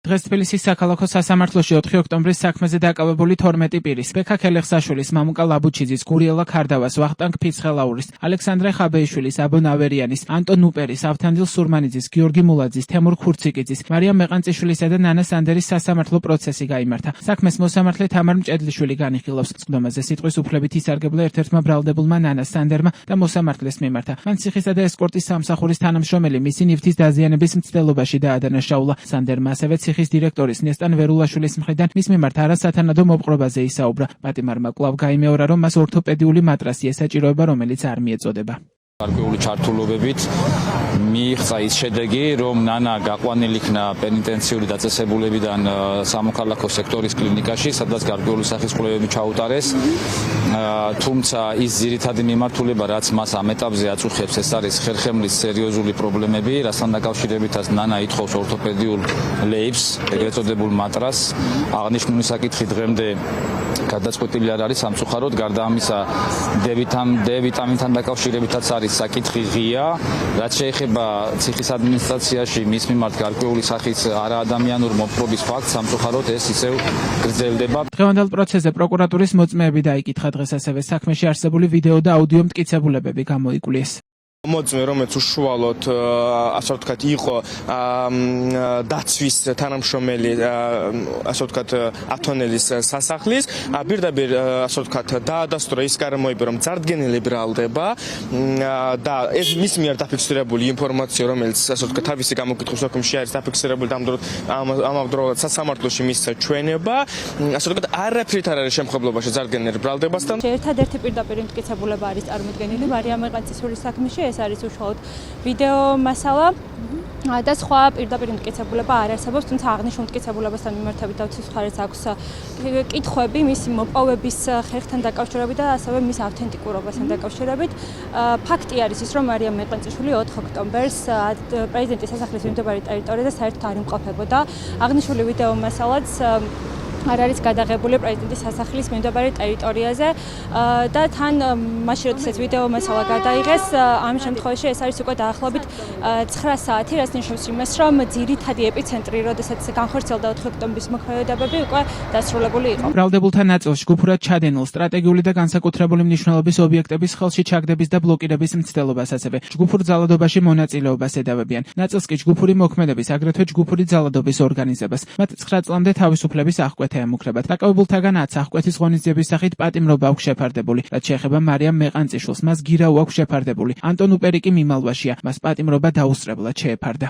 დღეს თბილისის საქალაქო სასამართლოში 4 ოქტომბრის საქმეზე დაკავებული 12 პირის ბექა ქელეხსაშვილის, მამუკა ლაბუჩიძის, გურიელა ქარდავას, ვახტანგ ფიცხელაურის, ალექსანდრე ხაბეიშვილის, აბონ ავერიანის, ანტონ ნუპერის, ავთანდილ სურმანიძის, გიორგი მულაძის, თემურ ხურციკიძის, მარიამ მეყანწიშვილისა და ნანა სანდერის სასამართლო პროცესი გაიმართა. საქმეს მოსამართლე თამარ მჭედლიშვილი განიხილავს. წვდომაზე სიტყვის უფლებით ისარგებლა ერთ-ერთმა ბრალდებულმა ნანა სანდერმა და მოსამართლეს მიმართა. მან ციხისა და ესკორტის სამსახურის თანამშრომელი მისი ნივთის დაზიანების მცდელობაში დაადანაშაულა. სანდერმა ასევე ციხის დირექტორის ნესტან ვერულაშვილის მხრიდან მის მიმართ არასათანადო მოპყრობაზე ისაუბრა. პატიმარმა კვლავ გაიმეორა, რომ მას ორთოპედიული მატრასი ესაჭიროება, რომელიც არ მიეწოდება. გარკვეული ჩართულობებით მიიღწა ის შედეგი, რომ ნანა გაყვანილი იქნა პენიტენციური დაწესებულებიდან სამოქალაქო სექტორის კლინიკაში, სადაც გარკვეული სახის კვლევები ჩაუტარეს. თუმცა ის ძირითადი მიმართულება, რაც მას ამ ეტაპზე აწუხებს, ეს არის ხერხემლის სერიოზული პრობლემები, რასთან დაკავშირებითაც ნანა ითხოვს ორთოპედიულ ლეიბს, ეგრეთ წოდებულ მატრასს. აღნიშნული საკითხი დღემდე გადაწყვეტილი არ არის სამწუხაროდ. გარდა ამისა, D ვიტამინთან დაკავშირებითაც არის საკითხი ღია, რაც შეეხება ციხის ადმინისტრაციაში მის მიმართ გარკვეული სახის არაადამიანური მოპყრობის ფაქტს, სამწუხაროდ ეს ისევ გრძელდება. დღევანდელ პროცესზე პროკურატურის მოწმეები დაიკითხა. დღეს ასევე საქმეში არსებული ვიდეო და აუდიო მტკიცებულებები გამოიკვლიეს. მოწმე, რომელიც უშუალოდ, ასე ვთქვათ, იყო დაცვის თანამშრომელი, ასე ვთქვათ, ათონელის სასახლის, პირდაპირ, ასე ვთქვათ, დაადასტურა ის გამოიყო, რომ წარდგენილი ბრალდება და ეს მის მიერ დაფიქსირებული ინფორმაცია, რომელიც, ასე ვთქვათ, თავისი გამოკითხვის საქმეში არის დაფიქსირებული, ამავდროულად სასამართლოში მისცა ჩვენება, ასე ვთქვათ, არაფრით არ არის შემხებლობაში წარდგენილი ბრალდებასთან. ერთადერთი პირდაპირ მტკიცებულება არის წარმოდგენილი მარიამ მეყანწიშვილის საქმეში. ეს არის უშუალოდ ვიდეო მასალა და სხვა პირდაპირ მტკიცებულება არ არსებობს, თუმცა აღნიშნულ მტკიცებულებასთან მიმართებით დავცვის მხარეს აქვს კითხვები მისი მოპოვების ხერხთან დაკავშირებით და ასევე მის ავთენტიკურობასთან დაკავშირებით. ფაქტი არის ის, რომ მარიამ მეყანწიშვილი 4 ოქტომბერს პრეზიდენტის სასახლის მიმდებარე ტერიტორიაზე საერთოდ არ იმყოფებოდა. აღნიშნული ვიდეო მასალაც არ არის გადაღებული პრეზიდენტის სასახლის მიმდებარე ტერიტორიაზე და თან მაშინ როდესაც ვიდეო მასალა გადაიღეს, ამ შემთხვევაში ეს არის უკვე დაახლოებით 9 საათი, რაც ნიშნავს იმას, რომ ძირითადი ეპიცენტრი, როდესაც განხორციელდა 4 ოქტომბრის მოქმედებები, უკვე დასრულებული იყო. ბრალდებულთა ნაწილში ჯგუფურად ჩადენილ სტრატეგიული და განსაკუთრებული მნიშვნელობის ობიექტების ხელში ჩაგდების და ბლოკირების მცდელობას, ასევე ჯგუფურ ძალადობაში მონაწილეობას ედავებიან. ნაწილს კი ჯგუფური მოქმედების, აგრეთვე ჯგუფური ძალადობის ორგანიზებას. მათ 9 წლამდე თავისუფლების აღკვეთა ემუქრებათ. დაკავებულთაგანაც აღკვეთის ღონისძიების სახით პატიმრობა აქვს შეფარდებული. რაც შეეხება მარიამ მეყანწიშვილს, მას გირაუ აქვს შეფარდებული. ანტონ ნუპერი კი მიმალვაშია. მას პატიმრობა დაუსწრებლად შეეფარდა.